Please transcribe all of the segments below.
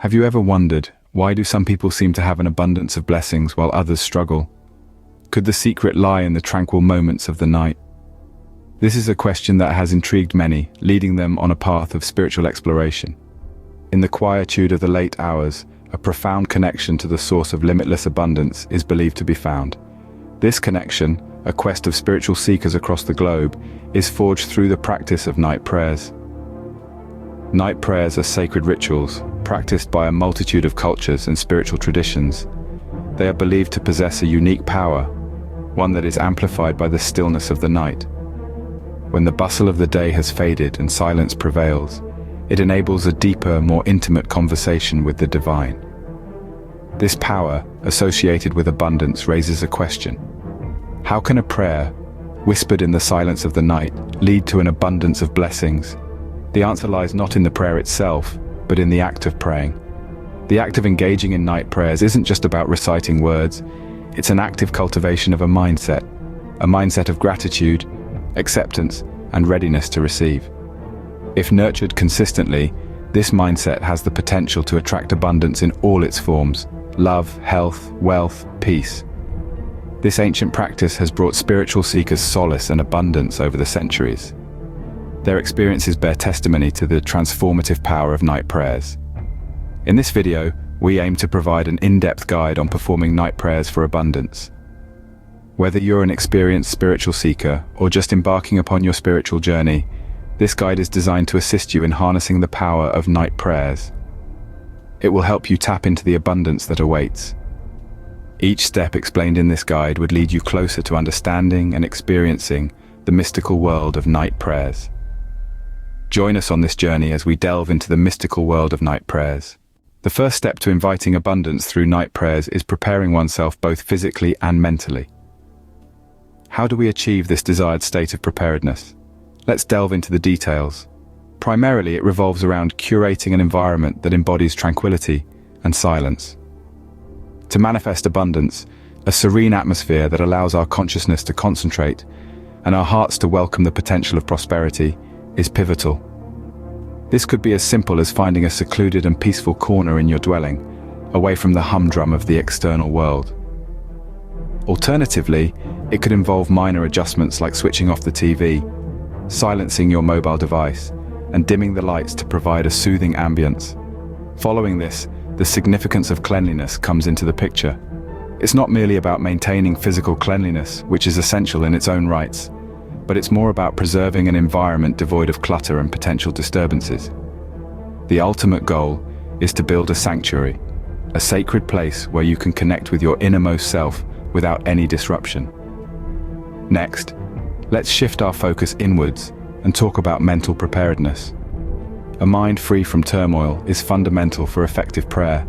Have you ever wondered, why do some people seem to have an abundance of blessings while others struggle? Could the secret lie in the tranquil moments of the night? This is a question that has intrigued many, leading them on a path of spiritual exploration. In the quietude of the late hours, a profound connection to the source of limitless abundance is believed to be found. This connection, a quest of spiritual seekers across the globe, is forged through the practice of night prayers. Night prayers are sacred rituals, practiced by a multitude of cultures and spiritual traditions. They are believed to possess a unique power, one that is amplified by the stillness of the night. When the bustle of the day has faded and silence prevails, it enables a deeper, more intimate conversation with the divine. This power, associated with abundance, raises a question. How can a prayer, whispered in the silence of the night, lead to an abundance of blessings? The answer lies not in the prayer itself, but in the act of praying. The act of engaging in night prayers isn't just about reciting words, it's an active cultivation of a mindset of gratitude, acceptance, and readiness to receive. If nurtured consistently, this mindset has the potential to attract abundance in all its forms: love, health, wealth, peace. This ancient practice has brought spiritual seekers solace and abundance over the centuries. Their experiences bear testimony to the transformative power of night prayers. In this video, we aim to provide an in-depth guide on performing night prayers for abundance. Whether you're an experienced spiritual seeker or just embarking upon your spiritual journey, this guide is designed to assist you in harnessing the power of night prayers. It will help you tap into the abundance that awaits. Each step explained in this guide would lead you closer to understanding and experiencing the mystical world of night prayers. Join us on this journey as we delve into the mystical world of night prayers. The first step to inviting abundance through night prayers is preparing oneself both physically and mentally. How do we achieve this desired state of preparedness? Let's delve into the details. Primarily, it revolves around curating an environment that embodies tranquility and silence. To manifest abundance, a serene atmosphere that allows our consciousness to concentrate and our hearts to welcome the potential of prosperity is pivotal. This could be as simple as finding a secluded and peaceful corner in your dwelling, away from the humdrum of the external world. Alternatively, it could involve minor adjustments like switching off the TV, silencing your mobile device, and dimming the lights to provide a soothing ambience. Following this, the significance of cleanliness comes into the picture. It's not merely about maintaining physical cleanliness, which is essential in its own rights, but it's more about preserving an environment devoid of clutter and potential disturbances. The ultimate goal is to build a sanctuary, a sacred place where you can connect with your innermost self without any disruption. Next, let's shift our focus inwards and talk about mental preparedness. A mind free from turmoil is fundamental for effective prayer.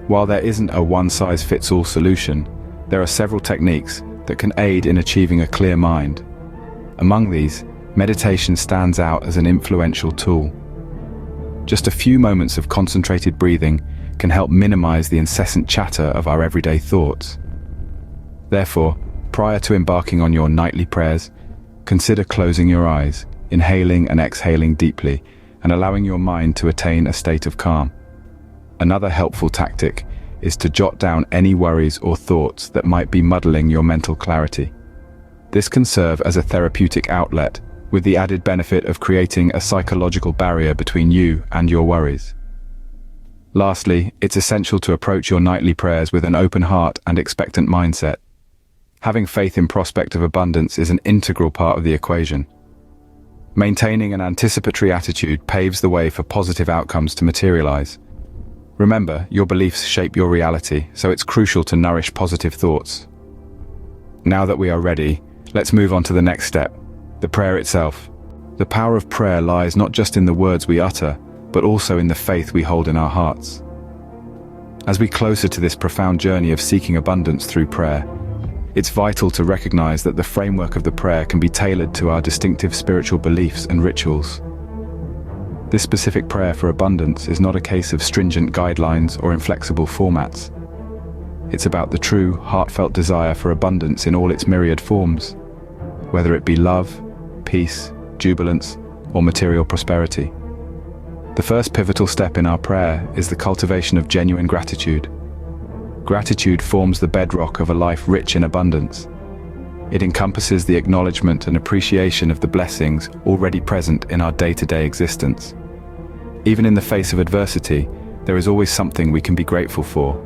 While there isn't a one-size-fits-all solution, there are several techniques that can aid in achieving a clear mind. Among these, meditation stands out as an influential tool. Just a few moments of concentrated breathing can help minimize the incessant chatter of our everyday thoughts. Therefore, prior to embarking on your nightly prayers, consider closing your eyes, inhaling and exhaling deeply, and allowing your mind to attain a state of calm. Another helpful tactic is to jot down any worries or thoughts that might be muddling your mental clarity. This can serve as a therapeutic outlet, with the added benefit of creating a psychological barrier between you and your worries. Lastly, it's essential to approach your nightly prayers with an open heart and expectant mindset. Having faith in prospect of abundance is an integral part of the equation. Maintaining an anticipatory attitude paves the way for positive outcomes to materialize. Remember, your beliefs shape your reality, so it's crucial to nourish positive thoughts. Now that we are ready, let's move on to the next step, the prayer itself. The power of prayer lies not just in the words we utter, but also in the faith we hold in our hearts. As we closer to this profound journey of seeking abundance through prayer, it's vital to recognize that the framework of the prayer can be tailored to our distinctive spiritual beliefs and rituals. This specific prayer for abundance is not a case of stringent guidelines or inflexible formats. It's about the true, heartfelt desire for abundance in all its myriad forms, whether it be love, peace, jubilance, or material prosperity. The first pivotal step in our prayer is the cultivation of genuine gratitude. Gratitude forms the bedrock of a life rich in abundance. It encompasses the acknowledgement and appreciation of the blessings already present in our day-to-day existence. Even in the face of adversity, there is always something we can be grateful for.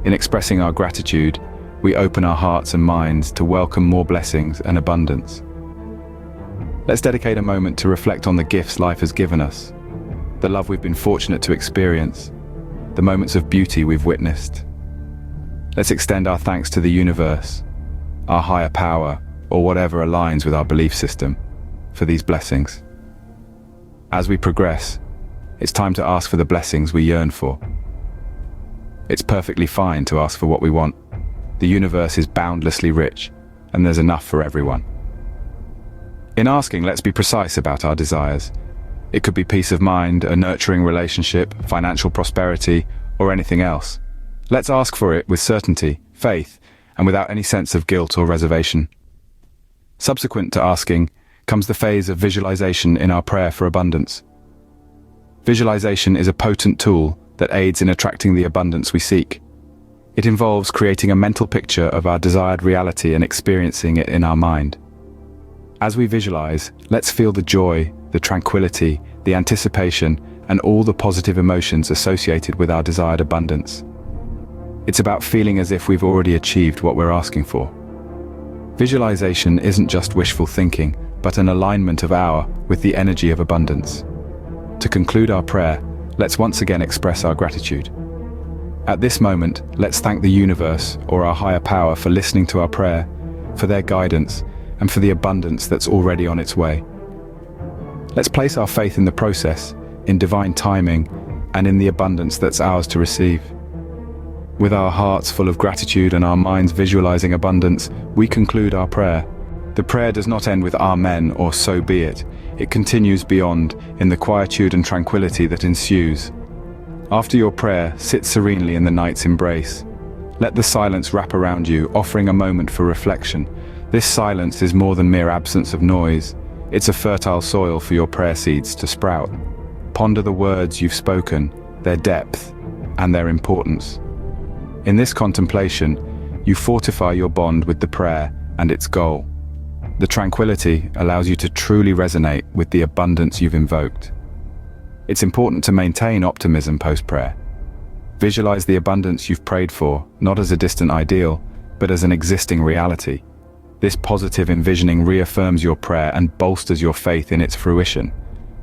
In expressing our gratitude, we open our hearts and minds to welcome more blessings and abundance. Let's dedicate a moment to reflect on the gifts life has given us, the love we've been fortunate to experience, the moments of beauty we've witnessed. Let's extend our thanks to the universe, our higher power, or whatever aligns with our belief system, for these blessings. As we progress, it's time to ask for the blessings we yearn for. It's perfectly fine to ask for what we want. The universe is boundlessly rich, and there's enough for everyone. In asking, let's be precise about our desires. It could be peace of mind, a nurturing relationship, financial prosperity, or anything else. Let's ask for it with certainty, faith, and without any sense of guilt or reservation. Subsequent to asking comes the phase of visualization in our prayer for abundance. Visualization is a potent tool that aids in attracting the abundance we seek. It involves creating a mental picture of our desired reality and experiencing it in our mind. As we visualize, let's feel the joy, the tranquility, the anticipation, and all the positive emotions associated with our desired abundance. It's about feeling as if we've already achieved what we're asking for. Visualization isn't just wishful thinking, but an alignment of our with the energy of abundance. To conclude our prayer, let's once again express our gratitude. At this moment, let's thank the universe or our higher power for listening to our prayer, for their guidance, and for the abundance that's already on its way. Let's place our faith in the process, in divine timing, and in the abundance that's ours to receive. With our hearts full of gratitude and our minds visualizing abundance, we conclude our prayer. The prayer does not end with Amen or so be it. It continues beyond, in the quietude and tranquility that ensues. After your prayer, sit serenely in the night's embrace. Let the silence wrap around you, offering a moment for reflection. This silence is more than mere absence of noise. It's a fertile soil for your prayer seeds to sprout. Ponder the words you've spoken, their depth, and their importance. In this contemplation, you fortify your bond with the prayer and its goal. The tranquility allows you to truly resonate with the abundance you've invoked. It's important to maintain optimism post-prayer. Visualize the abundance you've prayed for, not as a distant ideal, but as an existing reality. This positive envisioning reaffirms your prayer and bolsters your faith in its fruition.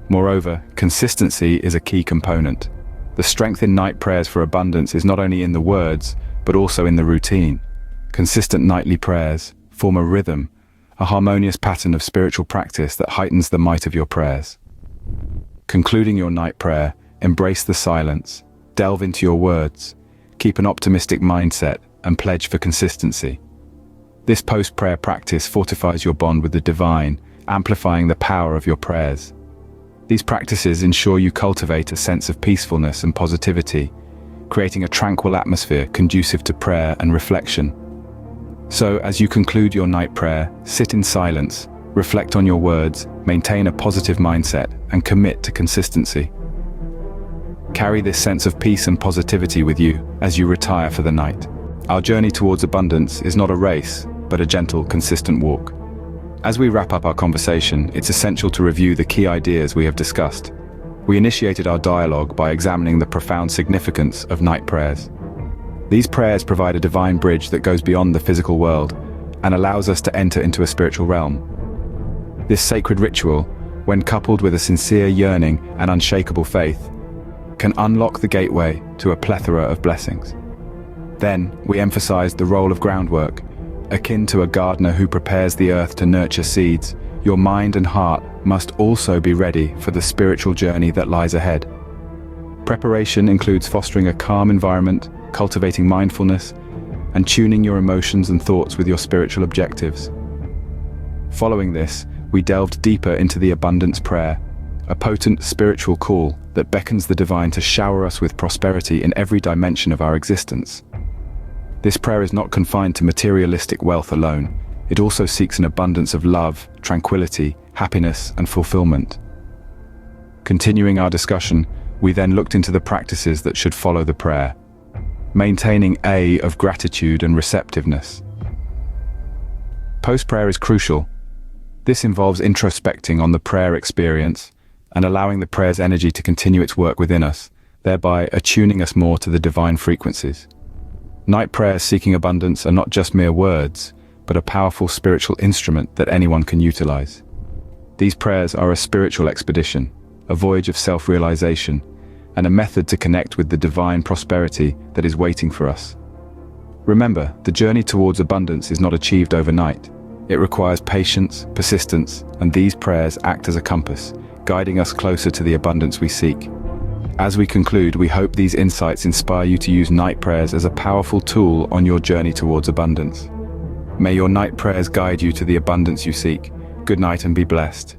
Moreover, consistency is a key component. The strength in night prayers for abundance is not only in the words, but also in the routine. Consistent nightly prayers form a rhythm, a harmonious pattern of spiritual practice that heightens the might of your prayers. Concluding your night prayer, embrace the silence, delve into your words, keep an optimistic mindset, and pledge for consistency. This post-prayer practice fortifies your bond with the divine, amplifying the power of your prayers. These practices ensure you cultivate a sense of peacefulness and positivity, creating a tranquil atmosphere conducive to prayer and reflection. So, as you conclude your night prayer, sit in silence, reflect on your words, maintain a positive mindset, and commit to consistency. Carry this sense of peace and positivity with you as you retire for the night. Our journey towards abundance is not a race, but a gentle, consistent walk. As we wrap up our conversation, it's essential to review the key ideas we have discussed. We initiated our dialogue by examining the profound significance of night prayers. These prayers provide a divine bridge that goes beyond the physical world and allows us to enter into a spiritual realm. This sacred ritual, when coupled with a sincere yearning and unshakable faith, can unlock the gateway to a plethora of blessings. Then, we emphasized the role of groundwork. Akin to a gardener who prepares the earth to nurture seeds, your mind and heart must also be ready for the spiritual journey that lies ahead. Preparation includes fostering a calm environment, cultivating mindfulness, and tuning your emotions and thoughts with your spiritual objectives. Following this, we delved deeper into the abundance prayer, a potent spiritual call that beckons the divine to shower us with prosperity in every dimension of our existence. This prayer is not confined to materialistic wealth alone. It also seeks an abundance of love, tranquility, happiness, and fulfillment. Continuing our discussion, we then looked into the practices that should follow the prayer. Maintaining A of gratitude and receptiveness. Post-prayer is crucial. This involves introspecting on the prayer experience and allowing the prayer's energy to continue its work within us, thereby attuning us more to the divine frequencies. Night prayers seeking abundance are not just mere words, but a powerful spiritual instrument that anyone can utilize. These prayers are a spiritual expedition, a voyage of self-realization, and a method to connect with the divine prosperity that is waiting for us. Remember, the journey towards abundance is not achieved overnight. It requires patience, persistence, and these prayers act as a compass, guiding us closer to the abundance we seek. As we conclude, we hope these insights inspire you to use night prayers as a powerful tool on your journey towards abundance. May your night prayers guide you to the abundance you seek. Good night and be blessed.